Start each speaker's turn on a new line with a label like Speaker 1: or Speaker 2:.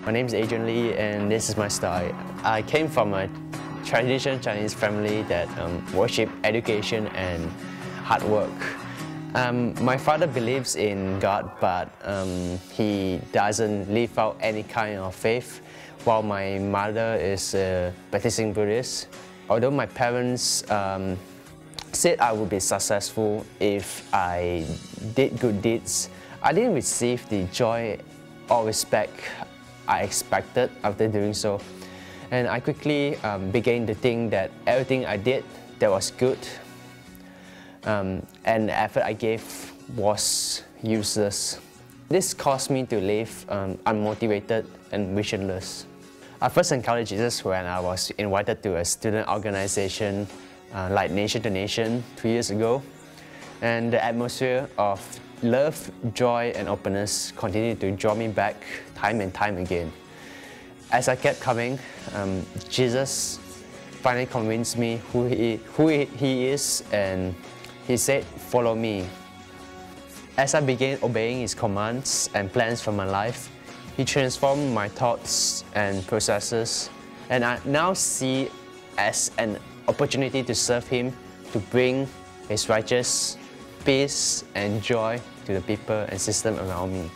Speaker 1: My name is Adrian Lee and this is my story. I came from a traditional Chinese family that worship education and hard work. My father believes in God, but he doesn't live out any kind of faith, while my mother is a practicing Buddhist. Although my parents said I would be successful if I did good deeds, I didn't receive the joy or respect I expected after doing so. And I quickly began to think that everything I did that was good and the effort I gave was useless. This caused me to live unmotivated and visionless. I first encountered Jesus when I was invited to a student organization like Nation to Nation 2 years ago. And the atmosphere of love, joy and openness continued to draw me back time and time again. As I kept coming, Jesus finally convinced me who he is, and he said, "Follow me." As I began obeying his commands and plans for my life, he transformed my thoughts and processes, and I now see as an opportunity to serve him, to bring his righteous peace and joy to the people and system around me.